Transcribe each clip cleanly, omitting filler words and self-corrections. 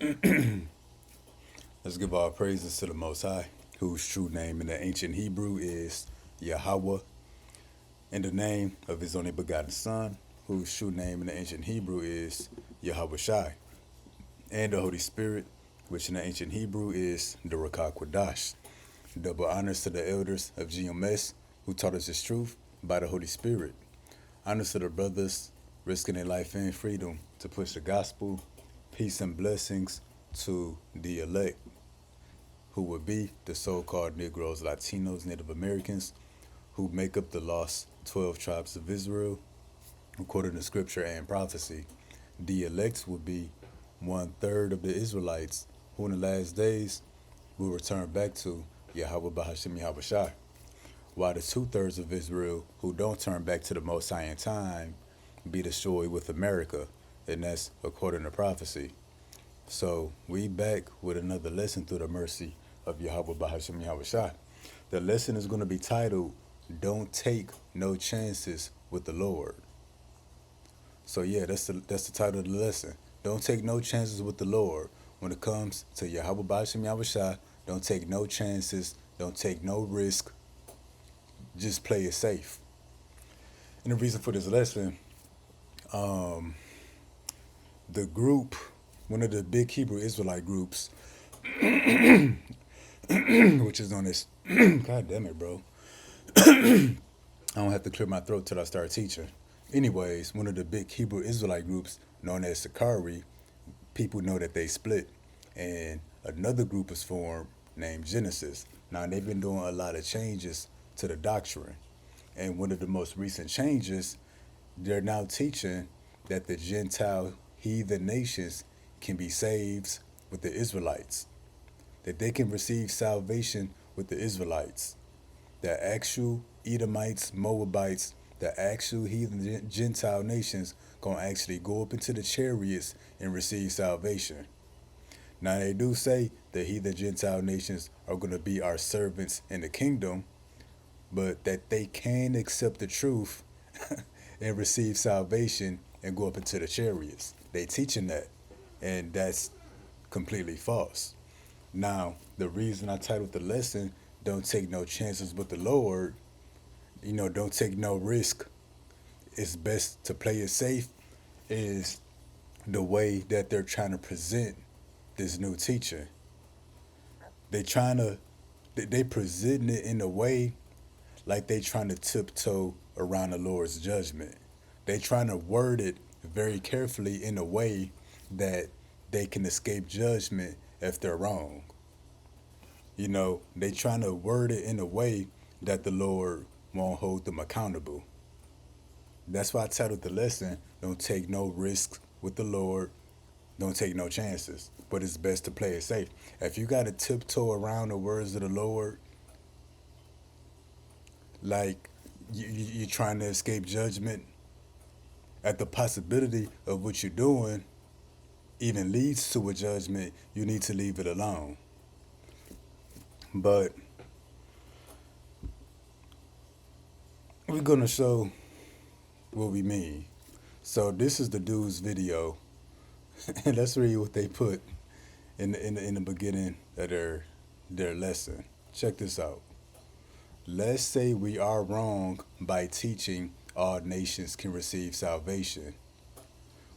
Let's give our praises to the Most High, whose true name in the ancient Hebrew is YAHAWAH, and the name of his only begotten Son, whose true name in the ancient Hebrew is YAHAWASHI, and the Holy Spirit, which in the ancient Hebrew is the Rakah Kwadash. Double honors to the elders of GMS who taught us this truth by the Holy Spirit. Honors to the brothers risking their life and freedom to push the gospel. Peace and blessings to the elect, who would be the so-called Negroes, Latinos, Native Americans, who make up the lost 12 tribes of Israel, according to scripture and prophecy. The elect would be 1/3 of the Israelites, who in the last days will return back to Yahweh Bahashim Yahawashi, while the 2/3 of Israel who don't turn back to the Most High in time be destroyed with America, and that's according to prophecy. So we back with another lesson through the mercy of Yahweh Bahashim Yahawashi. The lesson is going to be titled, Don't Take No Chances with the Lord. So yeah, that's the title of the lesson. Don't take no chances with the Lord. When it comes to Yahweh Bahashim Yahawashi, don't take no chances, don't take no risk, just play it safe. And the reason for this lesson, the group, one of the big Hebrew Israelite groups, which is known as, God damn it, bro. I don't have to clear my throat till I start teaching. Anyways, one of the big Hebrew Israelite groups known as Sakari, people know that they split. And another group is formed named Genesis. Now, they've been doing a lot of changes to the doctrine. And one of the most recent changes, they're now teaching that the Gentile heathen nations can be saved with the Israelites, that they can receive salvation with the Israelites. The actual Edomites, Moabites, the actual heathen Gentile nations gonna actually go up into the chariots and receive salvation. Now they do say the heathen Gentile nations are gonna be our servants in the kingdom, but that they can accept the truth and receive salvation and go up into the chariots. They teaching that, and that's completely false. Now, the reason I titled the lesson, Don't Take No Chances with the Lord, don't take no risk. It's best to play it safe, is the way that they're trying to present this new teaching. They trying to, they presenting it in a way like they trying to tiptoe around the Lord's judgment. They trying to word it very carefully in a way that they can escape judgment if they're wrong. They trying to word it in a way that the Lord won't hold them accountable. That's why I titled the lesson, Don't Take No Risks with the Lord, Don't Take No Chances. But it's best to play it safe. If you got to tiptoe around the words of the Lord, like you're trying to escape judgment, at the possibility of what you're doing even leads to a judgment, you need to leave it alone. But we're going to show what we mean. So this is the dude's video, and let's read what they put in the beginning of their lesson. Check this out. Let's say we are wrong by teaching all nations can receive salvation.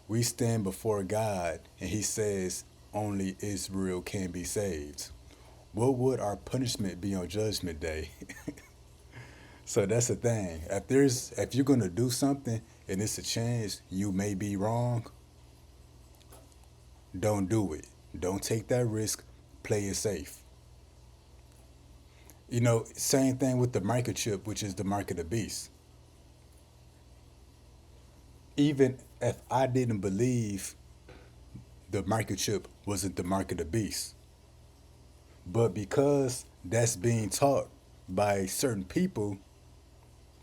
We stand before God and He says only Israel can be saved. What would our punishment be on Judgment Day? So that's the thing. If you're gonna do something and it's a chance you may be wrong, don't do it. Don't take that risk. Play it safe. Same thing with the microchip, which is the mark of the beast. Even if I didn't believe the microchip wasn't the mark of the beast, but because that's being taught by certain people,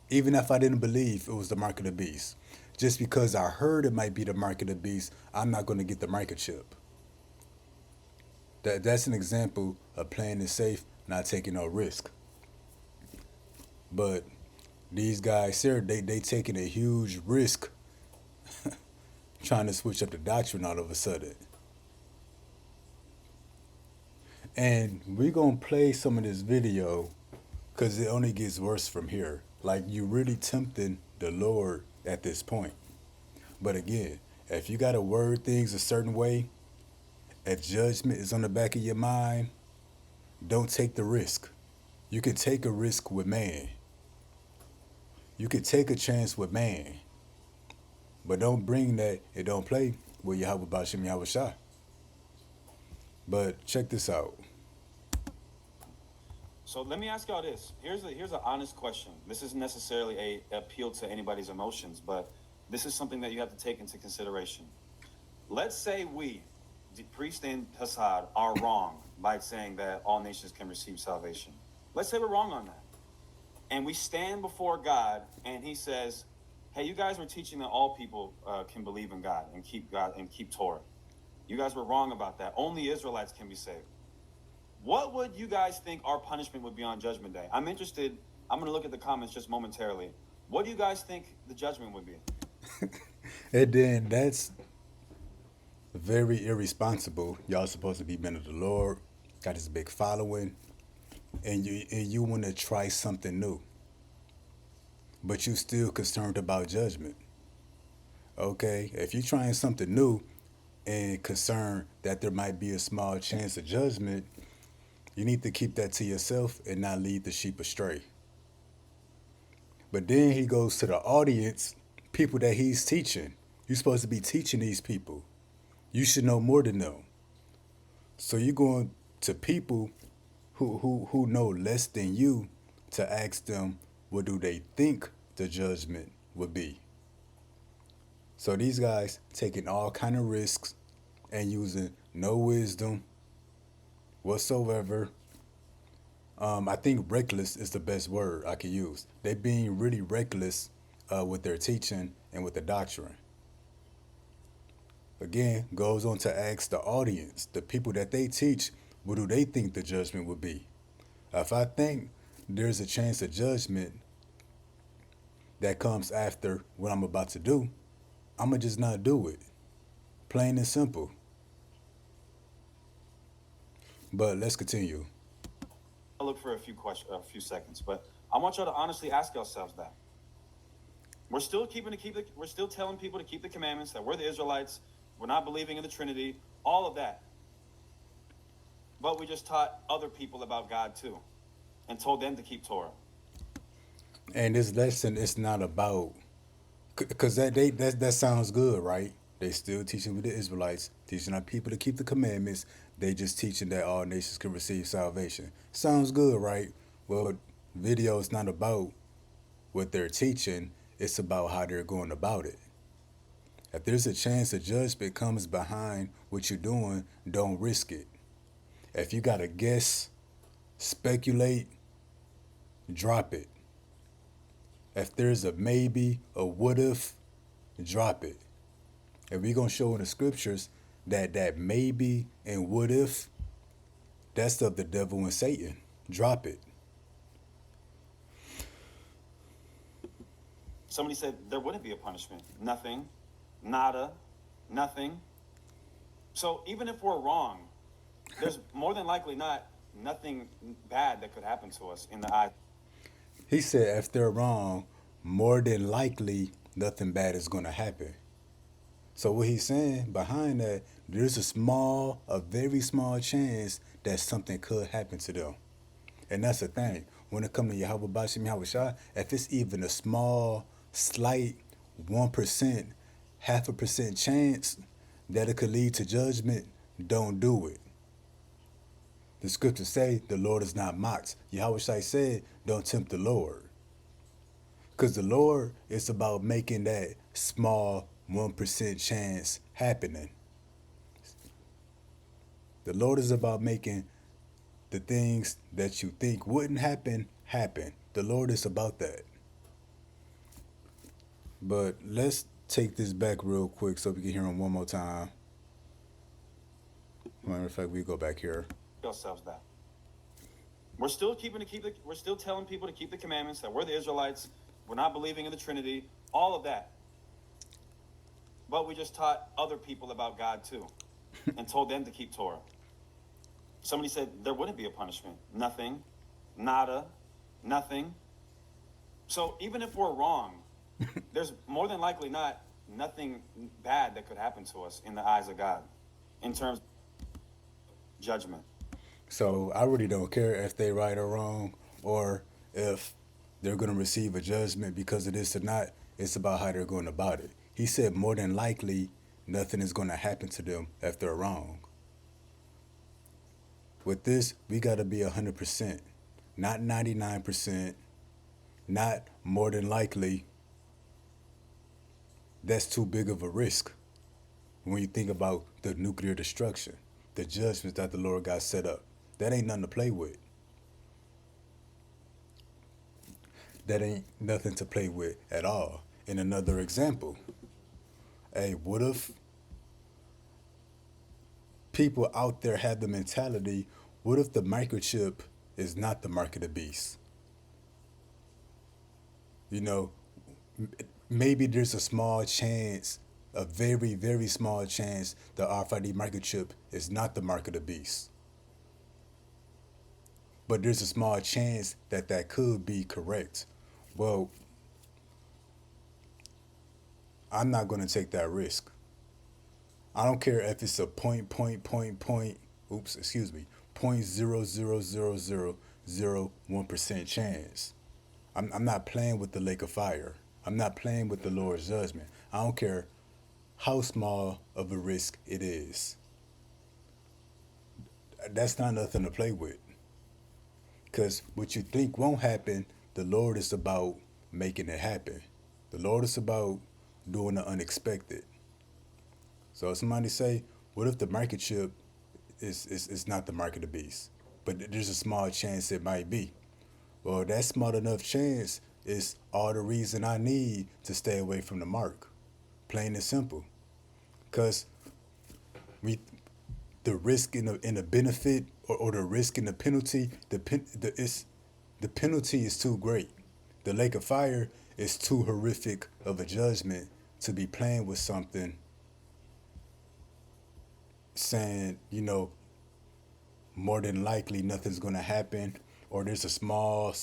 even if I didn't believe it was the mark of the beast, just because I heard it might be the mark of the beast, I'm not going to get the microchip. That's an example of playing it safe, not taking no risk. But these guys here, they taking a huge risk trying to switch up the doctrine all of a sudden. And we're going to play some of this video because it only gets worse from here. Like, you really tempting the Lord at this point. But again, if you got to word things a certain way, if judgment is on the back of your mind, don't take the risk. You can take a risk with man. You can take a chance with man. But don't bring that and don't play with YAHAWASHI, YAHAWASHI. But check this out. So let me ask y'all this. Here's an honest question. This isn't necessarily a appeal to anybody's emotions, but this is something that you have to take into consideration. Let's say we, the priest and Hassad, are wrong by saying that all nations can receive salvation. Let's say we're wrong on that. And we stand before God and he says, hey, you guys were teaching that all people can believe in God and keep Torah. You guys were wrong about that. Only Israelites can be saved. What would you guys think our punishment would be on Judgment Day? I'm interested. I'm going to look at the comments just momentarily. What do you guys think the judgment would be? And then that's very irresponsible. Y'all supposed to be men of the Lord, got this big following, and you want to try something new, but you still concerned about judgment. Okay, if you're trying something new and concerned that there might be a small chance of judgment, you need to keep that to yourself and not lead the sheep astray. But then he goes to the audience, people that he's teaching. You're supposed to be teaching these people. You should know more than them. So you're going to people who know less than you to ask them what do they think the judgment would be. So these guys taking all kind of risks and using no wisdom whatsoever. I think reckless is the best word I could use. They being really reckless with their teaching and with the doctrine. Again, goes on to ask the audience, the people that they teach, what do they think the judgment would be? If I think there's a chance of judgment that comes after what I'm about to do, I'm going to just not do it. Plain and simple. But let's continue. I'll look for a few seconds, but I want y'all to honestly ask yourselves that. We're still telling people to keep the commandments, that we're the Israelites, we're not believing in the Trinity, all of that. But we just taught other people about God too, and told them to keep Torah. And this lesson is not about, because that sounds good, right? They still teaching with the Israelites, teaching our people to keep the commandments. They just teaching that all nations can receive salvation. Sounds good, right? Well, video is not about what they're teaching. It's about how they're going about it. If there's a chance a judgment comes behind what you're doing, don't risk it. If you got to guess, speculate, drop it. If there's a maybe, a what if, drop it. And we're going to show in the scriptures that maybe and what if, that's of the devil and Satan. Drop it. Somebody said there wouldn't be a punishment. Nothing. Nada. Nothing. So even if we're wrong, there's more than likely nothing bad that could happen to us in the eye. He said if they're wrong, more than likely nothing bad is going to happen. So what he's saying behind that, there's a very small chance that something could happen to them. And that's the thing. When it comes to YAHAWASHI, YAHAWASHI, if it's even a small, slight 1%, 0.5% chance that it could lead to judgment, don't do it. The scriptures say the Lord is not mocked. YAHAWASHI said, don't tempt the Lord. Because the Lord is about making that small 1% chance happening. The Lord is about making the things that you think wouldn't happen, happen. The Lord is about that. But let's take this back real quick so we can hear him one more time. Matter of fact, we go back here. Yourselves that. We're still telling people to keep the commandments, that we're the Israelites, we're not believing in the Trinity, all of that. But we just taught other people about God too, and told them to keep Torah. Somebody said there wouldn't be a punishment. Nothing, nada, nothing. So even if we're wrong, there's more than likely not nothing bad that could happen to us in the eyes of God in terms of judgment. So I really don't care if they right or wrong, or if they're going to receive a judgment because of this or not. It's about how they're going about it. He said more than likely nothing is going to happen to them if they're wrong. With this, we got to be 100%, not 99%, not more than likely. That's too big of a risk when you think about the nuclear destruction, the judgments that the Lord got set up. That ain't nothing to play with. That ain't nothing to play with at all. In another example, hey, what if people out there have the mentality, what if the microchip is not the mark of the beast? You know, maybe there's a small chance, a very, very small chance, the RFID microchip is not the mark of the beast. But there's a small chance that that could be correct. Well, I'm not going to take that risk. I don't care if it's a oops, excuse me, 0.0000001% chance. I'm not playing with the lake of fire. I'm not playing with the Lord's judgment. I don't care how small of a risk it is. That's not nothing to play with. Because what you think won't happen, the Lord is about making it happen. The Lord is about doing the unexpected. So if somebody say, what if the market chip is not the mark of the beast? But there's a small chance it might be. Well, that small enough chance is all the reason I need to stay away from the mark. Plain and simple. Because we the risk and the benefit, or the risk and the penalty, the penalty is too great. The lake of fire is too horrific of a judgment to be playing with something, saying, more than likely nothing's going to happen, or there's a small,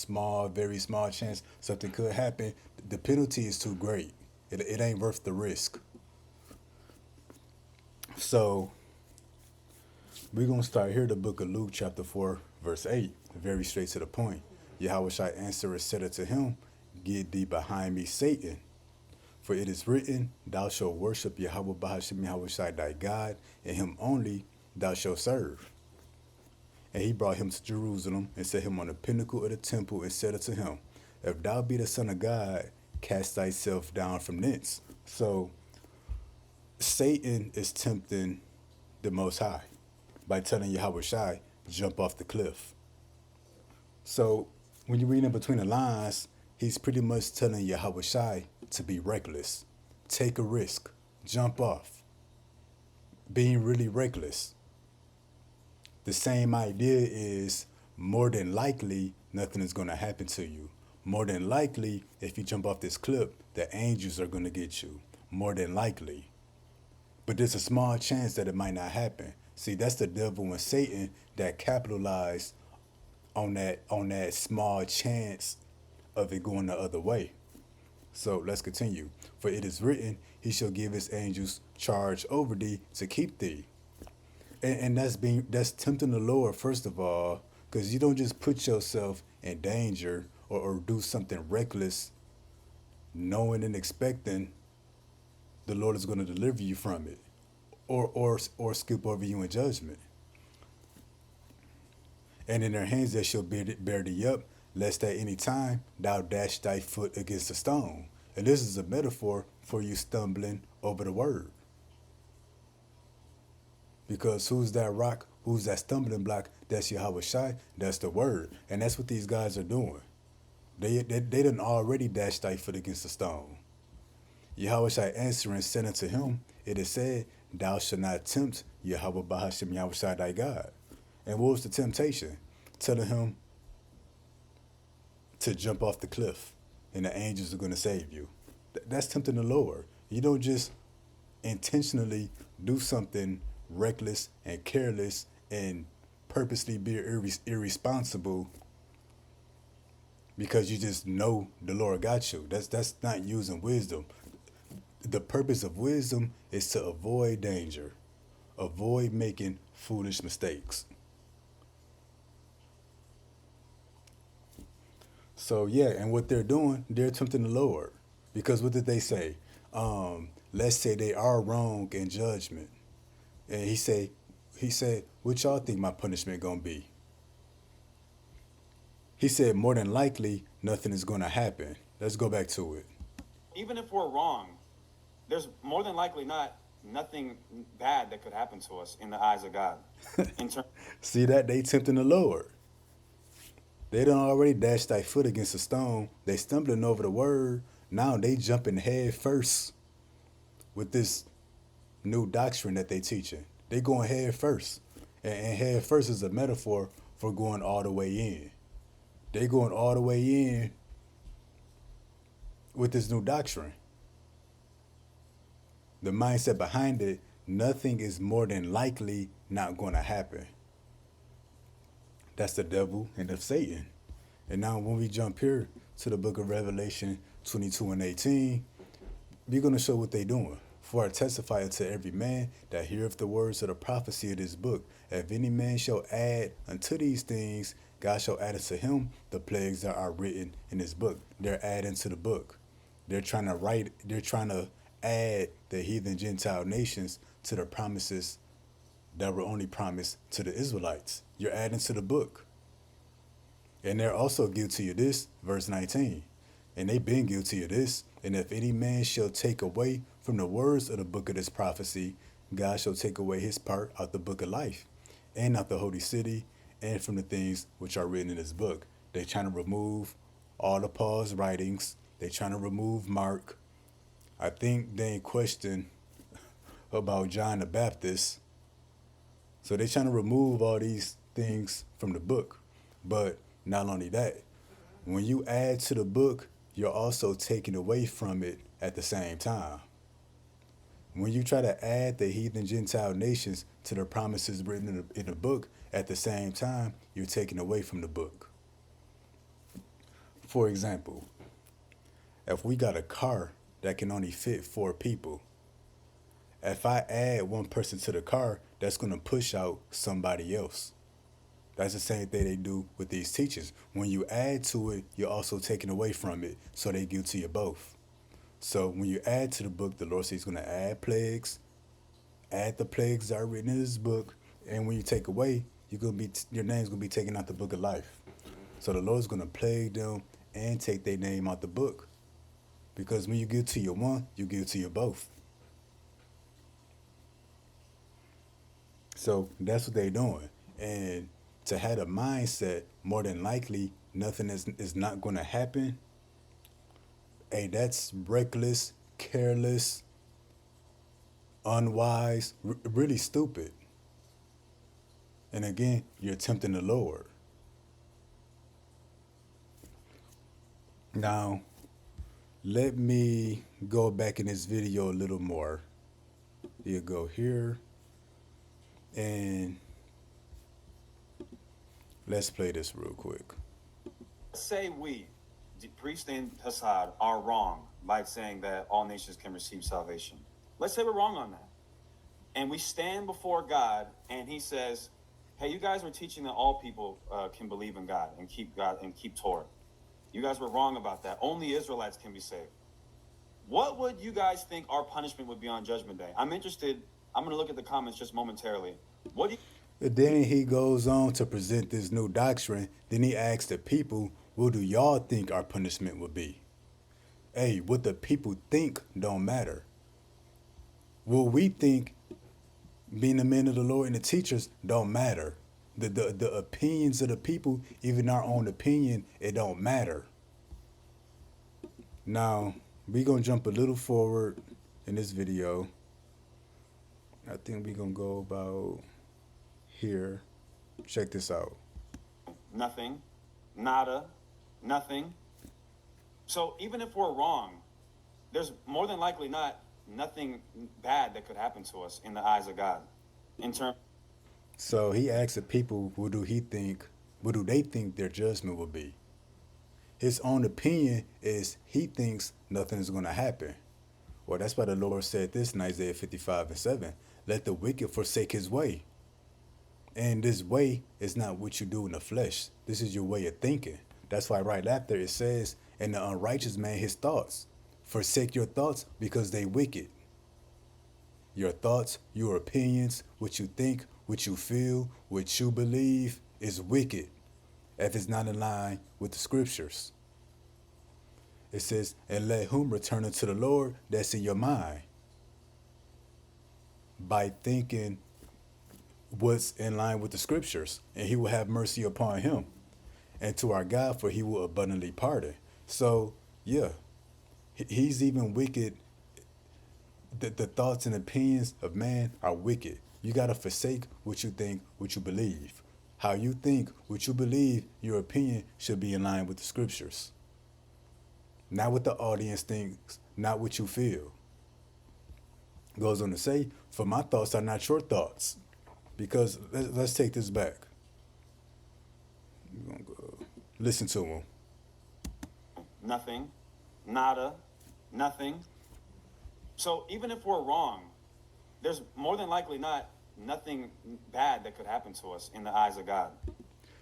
very small chance something could happen. The penalty is too great. It ain't worth the risk. So we're going to start here, the book of Luke, chapter 4, verse 8, very straight to the point. Yahawashi answered, said unto him, get thee behind me, Satan. For it is written, thou shalt worship Yahweh Bahashim Yahawashi thy God, and him only thou shalt serve. And he brought him to Jerusalem, and set him on the pinnacle of the temple, and said unto him, if thou be the Son of God, cast thyself down from thence. So Satan is tempting the Most High by telling Yahawashi, jump off the cliff. So when you read in between the lines, he's pretty much telling Yahawashi to be reckless, take a risk, jump off, being really reckless. The same idea is, more than likely nothing is going to happen to you. More than likely, if you jump off this cliff, the angels are going to get you. More than likely. But there's a small chance that it might not happen. See, that's the devil and Satan that capitalize on that small chance of it going the other way. So let's continue. For it is written, he shall give his angels charge over thee to keep thee. And that's tempting the Lord, first of all, because you don't just put yourself in danger, or do something reckless, knowing and expecting the Lord is going to deliver you from it, or skip over you in judgment. And in their hands they shall bear thee up, lest at any time thou dash thy foot against a stone. And this is a metaphor for you stumbling over the word. Because who's that rock? Who's that stumbling block? That's Yahawashi. That's the word. And that's what these guys are doing. They done already dashed thy foot against a stone. Yahawashi answering said unto him, it is said, thou shalt not tempt Yahweh Bahashim Yahawashi thy God. And what was the temptation? Telling him to jump off the cliff and the angels are going to save you. That's tempting the Lord. You don't just intentionally do something reckless and careless and purposely be irresponsible because you just know the Lord got you. That's not using wisdom. The purpose of wisdom is to avoid danger, avoid making foolish mistakes. So yeah, and what they're doing, they're tempting the Lord. Because what did they say? Let's say they are wrong in judgment. And he said, what y'all think my punishment gonna be? He said, more than likely, nothing is gonna happen. Let's go back to it. Even if we're wrong, there's more than likely not nothing bad that could happen to us in the eyes of God. In terms, See that? They tempting the Lord. They done already dashed their foot against a stone. They stumbling over the word. Now they jumping head first with this new doctrine that they teaching. They going head first. And head first is a metaphor for going all the way in. They going all the way in with this new doctrine. The mindset behind it, nothing is more than likely not going to happen. That's the devil and of Satan. And now when we jump here to the book of Revelation 22 and 18, we're going to show what they doing. For I testify unto every man that heareth the words of the prophecy of this book. If any man shall add unto these things, God shall add unto him the plagues that are written in this book. They're adding to the book. They're trying to add the heathen Gentile nations to the promises that were only promised to the Israelites. You're adding to the book. And they're also guilty of this, verse 19. And they've been guilty of this. And if any man shall take away from the words of the book of this prophecy, God shall take away his part out the book of life, and out the holy city, and from the things which are written in this book. They're trying to remove all of Paul's writings. They're trying to remove Mark. I think they ain't question about John the Baptist. So they're trying to remove all these things from the book. But not only that, when you add to the book, you're also taking away from it at the same time. When you try to add the heathen Gentile nations to the promises written in the book, at the same time, you're taking away from the book. For example, if we got a car that can only fit 4 people, if I add one person to the car, that's going to push out somebody else. That's the same thing they do with these teachings. When you add to it, you're also taking away from it, so they guilty of both. So when you add to the book, the Lord says he's going to add plagues, add the plagues that are written in this book, and when you take away, your name's going to be taken out the book of life. So the Lord's going to plague them and take their name out the book. Because when you give to your one, you give to your both. So that's what they're doing. And to have a mindset, more than likely, nothing is not going to happen. Hey, that's reckless, careless, unwise, really stupid. And again, you're tempting the Lord. Now, let me go back in this video a little more. You go here, and let's play this real quick. say we, the priest and Hassad, are wrong by saying that all nations can receive salvation. Let's say we're wrong on that. And we stand before God, and he says, hey, you guys were teaching that all people can believe in God and keep Torah. You guys were wrong about that. Only Israelites can be saved. What would you guys think our punishment would be on Judgment Day? I'm interested. I'm going to look at the comments just momentarily. What do you... Then he goes on to present this new doctrine. Then he asks the people, what do y'all think our punishment would be? Hey, what the people think don't matter. What we think, being the men of the Lord and the teachers, don't matter. The opinions of the people, even our own opinion, it don't matter. Now, we're going to jump a little forward in this video. I think we're going to go about here. Check this out. Nothing. Nada. Nothing. So even if we're wrong, there's more than likely not nothing bad that could happen to us in the eyes of God. In terms... So he asked the people, what do they think their judgment will be? His own opinion is he thinks nothing is going to happen. Well, that's why the Lord said this in Isaiah 55 and 7. Let the wicked forsake his way. And this way is not what you do in the flesh. This is your way of thinking. That's why right after it says, and the unrighteous man his thoughts. Forsake your thoughts because they wicked. Your thoughts, your opinions, what you think, what you feel, what you believe is wicked if it's not in line with the scriptures. It says, and let whom return unto the Lord that's in your mind by thinking what's in line with the scriptures, and he will have mercy upon him. And to our God, for he will abundantly pardon. So, yeah, he's even wicked. The thoughts and opinions of man are wicked. You got to forsake what you think, what you believe. How you think, what you believe, your opinion should be in line with the scriptures. Not what the audience thinks, not what you feel. Goes on to say, for my thoughts are not your thoughts. Because let's take this back. We're gonna go listen to him. Nothing, nada, nothing. So even if we're wrong, there's more than likely not nothing bad that could happen to us in the eyes of God.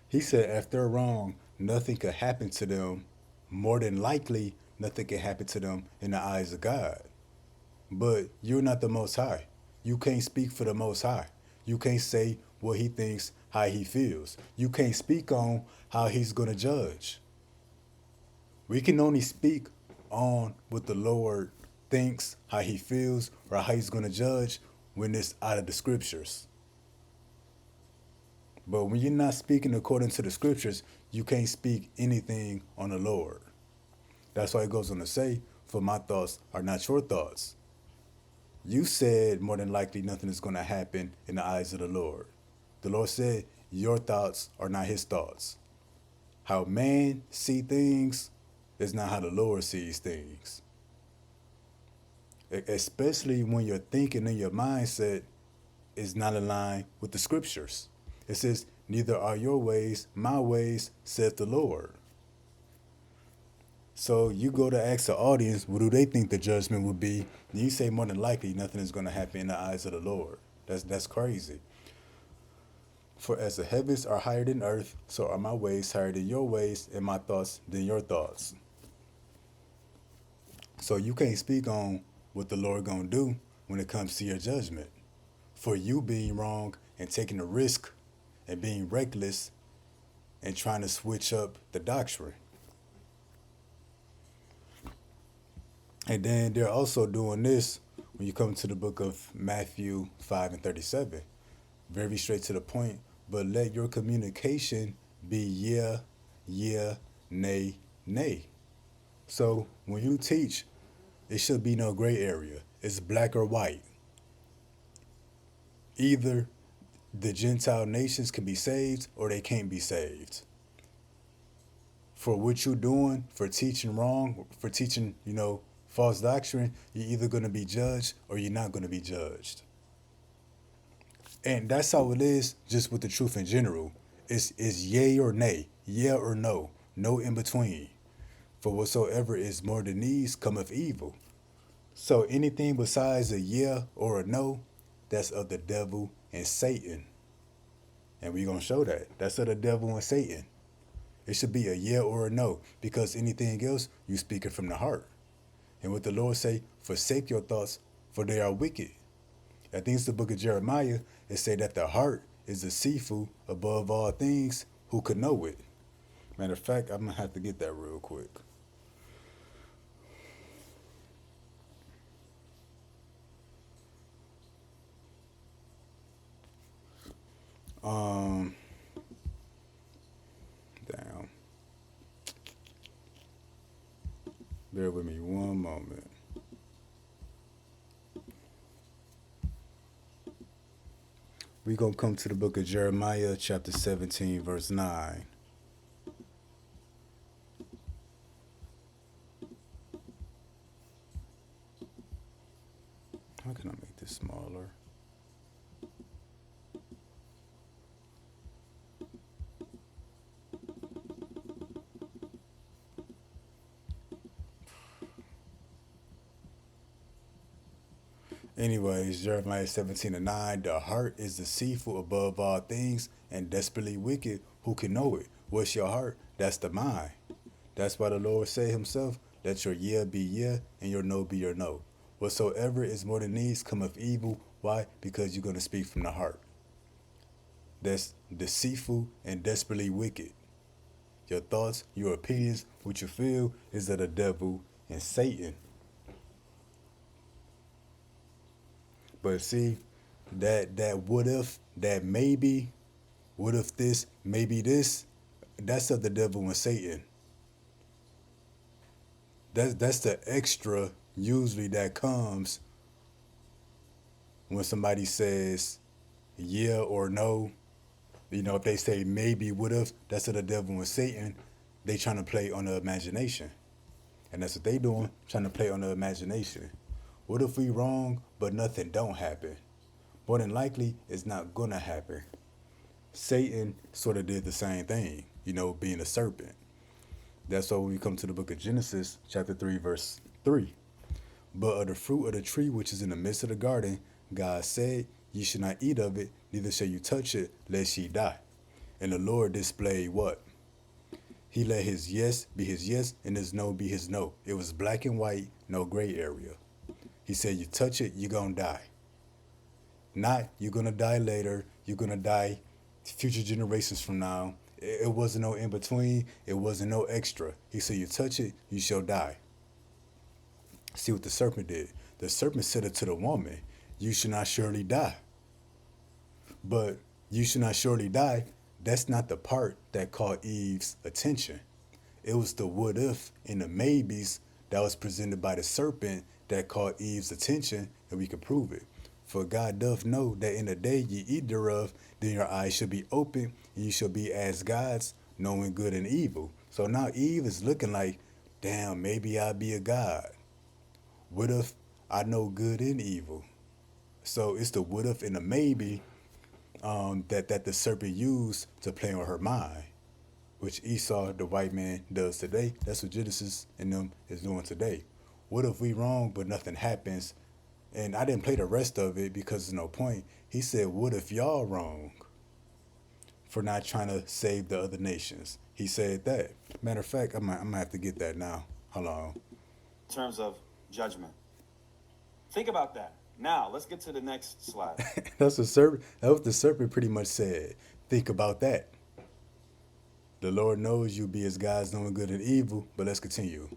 He said if they're wrong, nothing could happen to them. More than likely, nothing can happen to them in the eyes of God. But you're not the Most High. You can't speak for the Most High. You can't say what he thinks, how he feels. You can't speak on how he's going to judge. We can only speak on what the Lord thinks, how he feels, or how he's going to judge when it's out of the scriptures. But when you're not speaking according to the scriptures, you can't speak anything on the Lord. That's why it goes on to say, for my thoughts are not your thoughts. You said more than likely nothing is going to happen in the eyes of the Lord. The Lord said your thoughts are not his thoughts. How man see things is not how the Lord sees things. Especially when your thinking and your mindset is not aligned with the scriptures. It says, neither are your ways my ways, saith the Lord. So you go to ask the audience, what do they think the judgment will be? And you say more than likely nothing is going to happen in the eyes of the Lord. That's crazy. For as the heavens are higher than earth, so are my ways higher than your ways, and my thoughts than your thoughts. So you can't speak on what the Lord gonna do when it comes to your judgment. For you being wrong and taking a risk and being reckless and trying to switch up the doctrine. And then they're also doing this when you come to the book of Matthew 5 and 37. Very straight to the point. But let your communication be yeah, nay, nay. So when you teach, it should be no gray area. It's black or white. Either the Gentile nations can be saved or they can't be saved. For what you're doing, for teaching wrong, for teaching, false doctrine, you're either going to be judged or you're not going to be judged. And that's how it is just with the truth in general. It's yay or nay, yeah or no, no in between. For whatsoever is more than these cometh evil. So anything besides a yeah or a no, that's of the devil and Satan. And we're going to show that. That's of the devil and Satan. It should be a yeah or a no, because anything else, you speaking from the heart. And what the Lord say, forsake your thoughts, for they are wicked. I think it's the book of Jeremiah. It say that the heart is deceitful above all things. Who could know it? Matter of fact, I'm going to have to get that real quick. Damn. Bear with me one moment. We're going to come to the book of Jeremiah, chapter 17, verse 9. How can I make this smaller? Anyways, Jeremiah 17:9, the heart is deceitful above all things and desperately wicked. Who can know it? What's your heart? That's the mind. That's why the Lord said himself, let your yeah be yeah and your no be your no. Whatsoever is more than these cometh evil. Why? Because you're going to speak from the heart. That's deceitful and desperately wicked. Your thoughts, your opinions, what you feel is of the devil and Satan. But see, that what if, that maybe, what if this, maybe this, that's of the devil and Satan. That's the extra usually that comes when somebody says yeah or no. You know, if they say maybe, what if, that's of the devil and Satan. They trying to play on the imagination. And that's what they doing, trying to play on the imagination. What if we wrong, but nothing don't happen? More than likely, it's not gonna happen. Satan sort of did the same thing, you know, being a serpent. That's why when we come to the book of Genesis, chapter 3, verse 3. But of the fruit of the tree which is in the midst of the garden, God said, ye should not eat of it, neither shall you touch it, lest ye die. And the Lord displayed what? He let his yes be his yes and his no be his no. It was black and white, no gray area. He said, you touch it, you're going to die. Not, you're going to die later, you're going to die future generations from now. It wasn't no in between, it wasn't no extra. He said, you touch it, you shall die. See what the serpent did. The serpent said it to the woman, you shall not surely die. But you shall not surely die, that's not the part that caught Eve's attention. It was the what if and the maybes that was presented by the serpent that caught Eve's attention, and we could prove it. For God doth know that in the day ye eat thereof, then your eyes shall be open, and you shall be as gods, knowing good and evil. So now Eve is looking like, damn, maybe I'll be a god. What if I know good and evil? So it's the what if and the maybe that the serpent used to play on her mind, which Esau, the white man, does today. That's what Genesis and them is doing today. What if we wrong, but nothing happens? And I didn't play the rest of it because there's no point. He said, what if y'all wrong for not trying to save the other nations? He said that. Matter of fact, I'm gonna have to get that now. Hold on. In terms of judgment. Think about that. Now, let's get to the next slide. That's the serpent. That was the serpent pretty much said. Think about that. The Lord knows you be as gods knowing good and evil, but let's continue.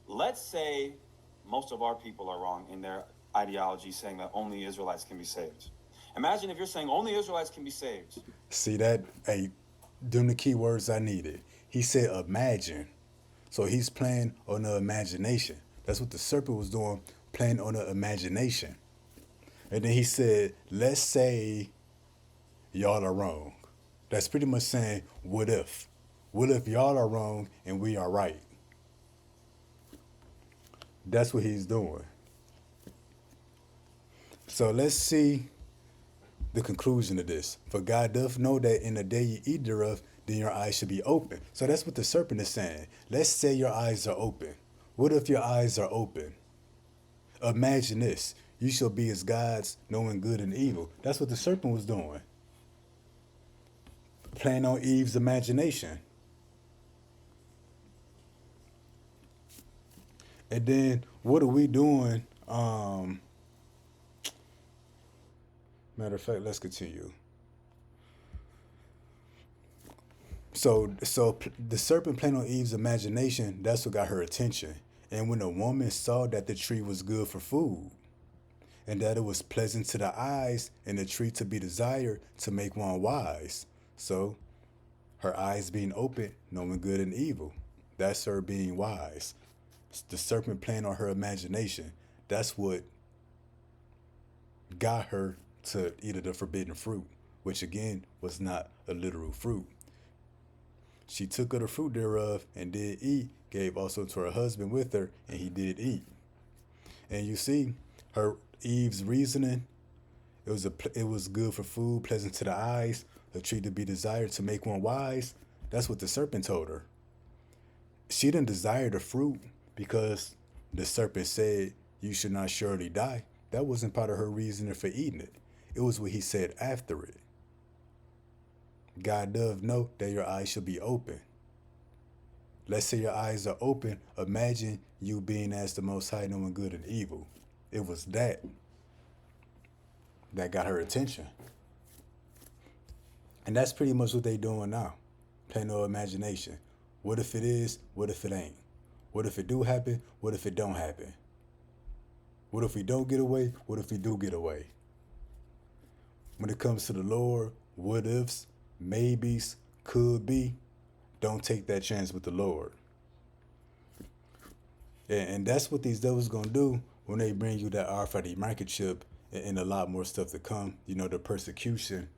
Let's say most of our people are wrong in their ideology saying that only Israelites can be saved. Imagine if you're saying only Israelites can be saved. See that? Hey, them the key words I needed. He said imagine. So he's playing on the imagination. That's what the serpent was doing, playing on the imagination. And then he said, let's say y'all are wrong. That's pretty much saying, what if? What if y'all are wrong and we are right? That's what he's doing. So let's see the conclusion of this. For God doth know that in the day you eat thereof, then your eyes should be open. So that's what the serpent is saying. Let's say your eyes are open. What if your eyes are open? Imagine this. You shall be as gods, knowing good and evil. That's what the serpent was doing. Playing on Eve's imagination. And then what are we doing? Matter of fact, let's continue. So the serpent playing on Eve's imagination, that's what got her attention. And when the woman saw that the tree was good for food, and that it was pleasant to the eyes, and the tree to be desired to make one wise. So her eyes being open, knowing good and evil. That's her being wise. The serpent playing on her imagination. That's what got her to eat of the forbidden fruit, which again was not a literal fruit. She took of the fruit thereof and did eat, gave also to her husband with her, and he did eat. And you see, her Eve's reasoning, it was good for food, pleasant to the eyes, a tree to be desired to make one wise. That's what the serpent told her. She didn't desire the fruit because the serpent said, you should not surely die. That wasn't part of her reasoning for eating it. It was what he said after it. God doth know that your eyes should be open. Let's say your eyes are open. Imagine you being as the Most High, knowing good and evil. It was that got her attention. And that's pretty much what they doing now. Pay no imagination. What if it is? What if it ain't? What if it do happen? What if it don't happen? What if we don't get away? What if we do get away? When it comes to the Lord, what ifs, maybes, could be, don't take that chance with the Lord. And that's what these devils gonna do when they bring you that RFID microchip and a lot more stuff to come. You know, the persecution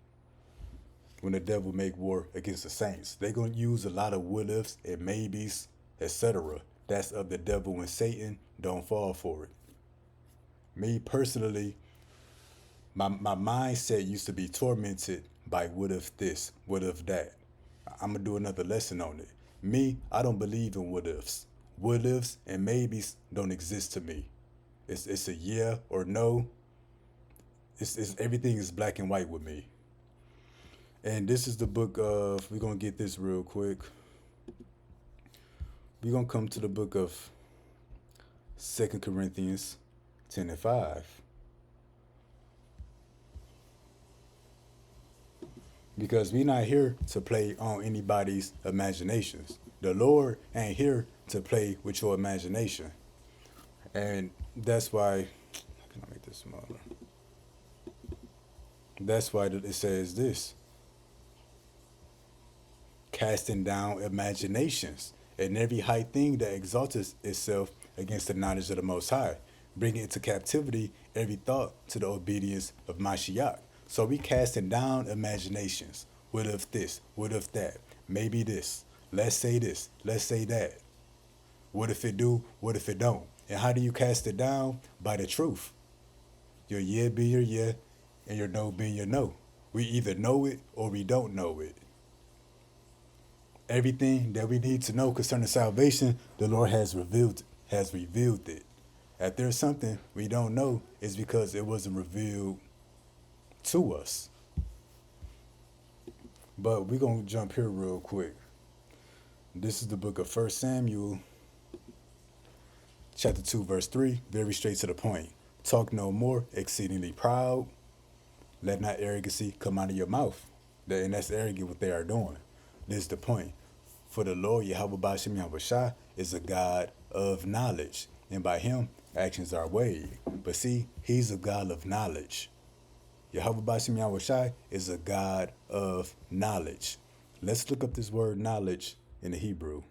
when the devil make war against the saints. They gonna use a lot of what ifs and maybes, etc. That's of the devil and Satan. Don't fall for it. Me personally, my mindset used to be tormented by what if this, what if that. I'm gonna do another lesson on it. Me, I don't believe in what ifs. What ifs and maybes don't exist to me. It's a yeah or no. It's everything is black and white with me. And this is the book of, we're gonna get this real quick. We're gonna come to the book of 2 Corinthians 10:5. Because we not here to play on anybody's imaginations. The Lord ain't here to play with your imagination. And that's why, how can I make this smaller? That's why it says this: casting down imaginations and every high thing that exalts itself against the knowledge of the Most High, bringing into captivity every thought to the obedience of Mashiach. So we casting down imaginations. What if this? What if that? Maybe this. Let's say this. Let's say that. What if it do? What if it don't? And how do you cast it down? By the truth. Your yeah be your yeah, and your no be your no. We either know it or we don't know it. Everything that we need to know concerning salvation, the Lord has revealed it. If there's something we don't know, it's because it wasn't revealed to us. But we're going to jump here real quick. This is the book of 1 Samuel, chapter 2, verse 3, very straight to the point. Talk no more, exceedingly proud. Let not arrogancy come out of your mouth. And that's arrogant what they are doing. This is the point. For the Lord, YAHAWASHI, is a God of knowledge. And by him, actions are weighed. But see, he's a God of knowledge. YAHAWASHI is a God of knowledge. Let's look up this word knowledge in the Hebrew.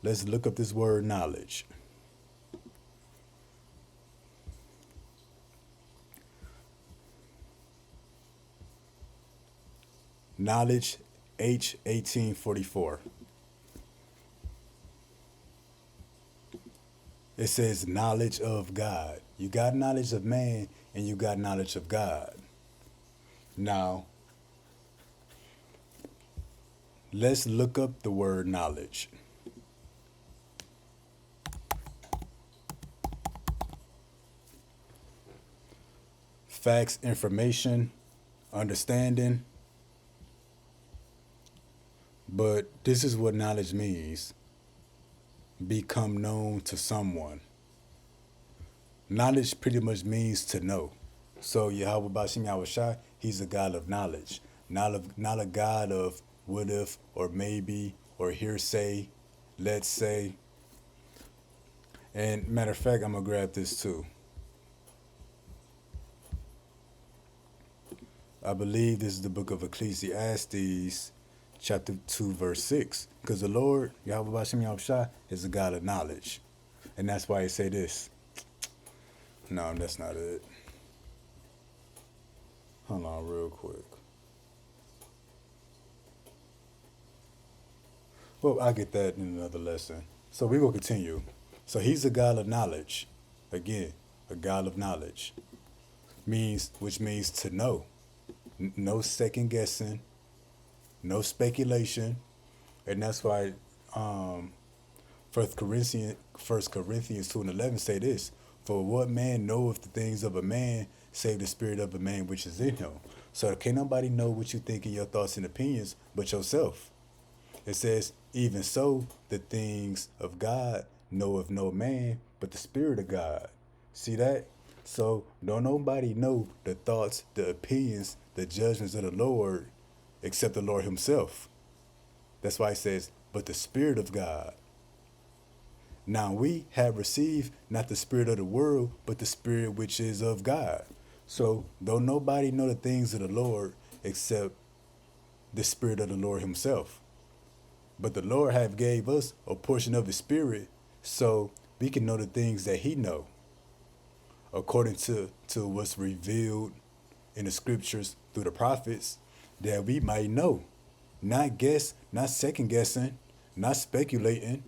Let's look up this word knowledge. Knowledge, H1844. It says knowledge of God. You got knowledge of man and you got knowledge of God. Now, let's look up the word knowledge. Facts, information, understanding. But this is what knowledge means: become known to someone. Knowledge pretty much means to know. So Yahweh Bashim Yahushai, he's a God of knowledge. Not a God of what if or maybe or hearsay, let's say. And matter of fact, I'm going to grab this too. I believe this is the book of Ecclesiastes, chapter 2, verse 6. Because the Lord, Yahweh Bashim Yahushai, is a God of knowledge. And that's why he say this. No, that's not it. Hold on real quick. Well, I'll get that in another lesson. So we will continue. So he's a God of knowledge. Again, a God of knowledge. Which means to know. No second guessing. No speculation. And that's why 1 First Corinthians 2:11 say this: For what man knoweth the things of a man, save the spirit of a man which is in him? So can't nobody know what you think in your thoughts and opinions but yourself. It says, even so, the things of God knoweth no man but the Spirit of God. See that? So don't nobody know the thoughts, the opinions, the judgments of the Lord except the Lord Himself. That's why it says, but the Spirit of God. Now we have received not the spirit of the world, but the Spirit which is of God. So don't nobody know the things of the Lord except the Spirit of the Lord Himself. But the Lord have gave us a portion of His Spirit so we can know the things that He know, according to what's revealed in the scriptures through the prophets, that we might know. Not guess, not second guessing, not speculating,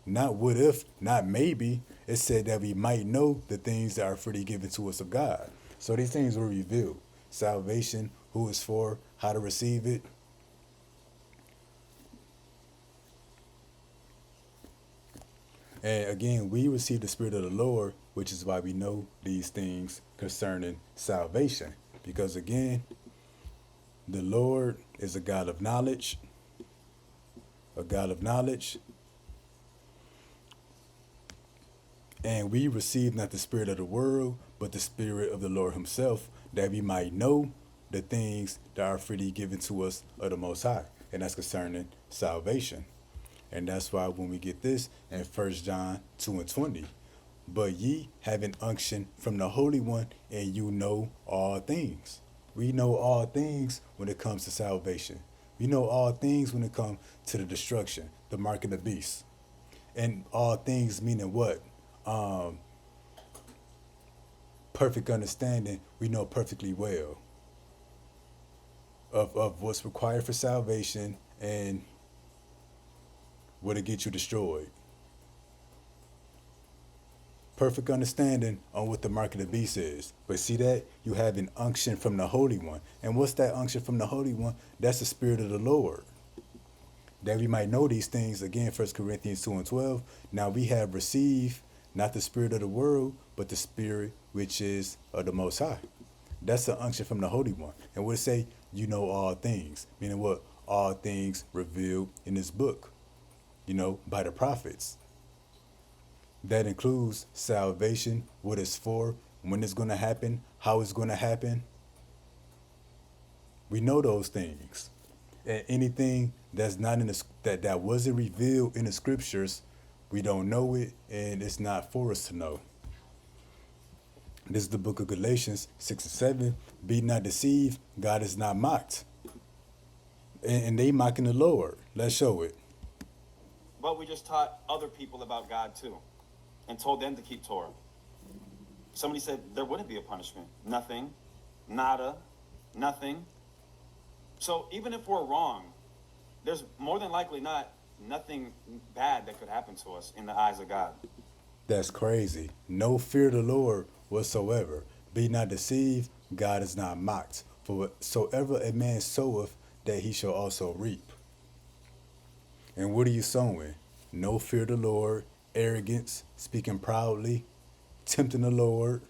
not what if, not maybe. It said that we might know the things that are freely given to us of God. So these things were revealed. Salvation, who it's for, how to receive it. And again, we receive the Spirit of the Lord, which is why we know these things concerning salvation. Because again, the Lord is a God of knowledge, a God of knowledge. And we receive not the spirit of the world, but the Spirit of the Lord Himself, that we might know the things that are freely given to us of the Most High. And that's concerning salvation. And that's why when we get this in 1 John 2:20, but ye have an unction from the Holy One, and you know all things. We know all things when it comes to salvation. We know all things when it comes to the destruction, the mark of the beast. And all things meaning what? Perfect understanding, we know perfectly well of what's required for salvation and what'll get you destroyed. Perfect understanding on what the mark of the beast is. But see that? You have an unction from the Holy One. And what's that unction from the Holy One? That's the Spirit of the Lord. That we might know these things. Again, 1 Corinthians 2:12. Now we have received not the spirit of the world, but the Spirit which is of the Most High. That's the unction from the Holy One. And what it say? You know all things. Meaning what? All things revealed in this book. By the prophets. That includes salvation, what it's for, when it's going to happen, how it's going to happen. We know those things. And anything that's not in the that wasn't revealed in the scriptures, we don't know it, and it's not for us to know. This is the book of Galatians 6:7. Be not deceived, God is not mocked. And they mocking the Lord. Let's show it. But we just taught other people about God too, and told them to keep Torah. Somebody said there wouldn't be a punishment. Nothing. Nada. Nothing. So even if we're wrong, there's more than likely not nothing bad that could happen to us in the eyes of God. That's crazy. No fear of the Lord whatsoever. Be not deceived, God is not mocked. For whatsoever a man soweth, that he shall also reap. And what are you sowing? No fear of the Lord, arrogance, speaking proudly, tempting the Lord.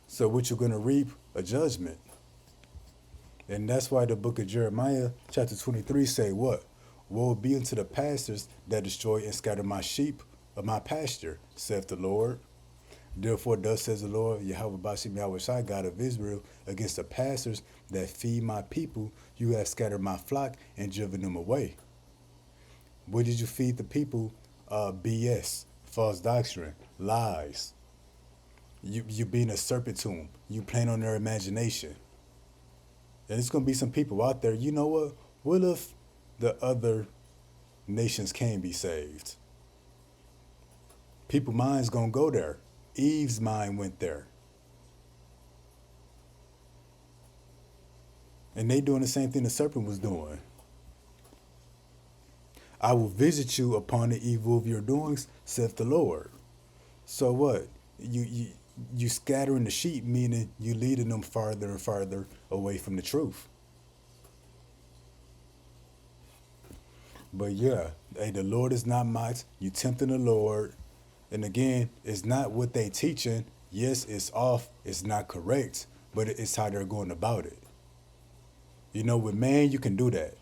So what you're going to reap? A judgment. And that's why the book of Jeremiah, chapter 23, say what? Woe be unto the pastors that destroy and scatter my sheep of my pasture, saith the Lord. Therefore, thus says the Lord, YAHAWASHI, God of Israel, against the pastors that feed my people, you have scattered my flock and driven them away. What did you feed the people? BS, false doctrine, lies. You being a serpent to them. You playing on their imagination. And it's going to be some people out there, you know what? What if the other nations can be saved? People's minds going to go there. Eve's mind went there. And they doing the same thing the serpent was doing. I will visit you upon the evil of your doings, saith the Lord. So what? You scattering the sheep, meaning you leading them farther and farther away from the truth. But yeah, hey, the Lord is not mocked. You tempting the Lord. And again, it's not what they teaching. Yes, it's off. It's not correct. But it's how they're going about it. You know, with man, you can do that.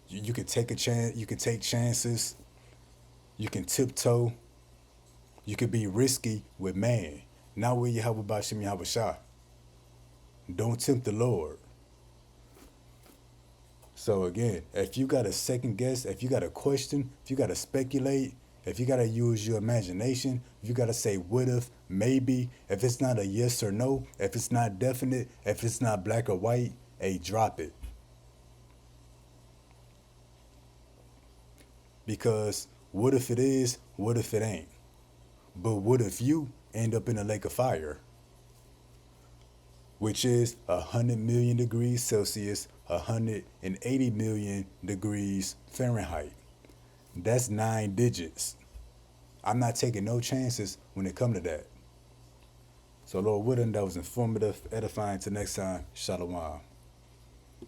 You can take a chance. You can take chances. You can tiptoe. You can be risky with man. Not with YAHAWASHI. Don't tempt the Lord. So again, if you got to second guess, if you got to question, if you got to speculate, if you got to use your imagination, if you got to say what if, maybe, if it's not a yes or no, if it's not definite, if it's not black or white, hey, drop it. Because what if it is, what if it ain't? But what if you end up in a lake of fire, which is 100 million degrees Celsius, 180 million degrees Fahrenheit? That's 9 digits. I'm not taking no chances when it come to that. So Lord Wooden, that was informative, edifying. Till next time, Shalom.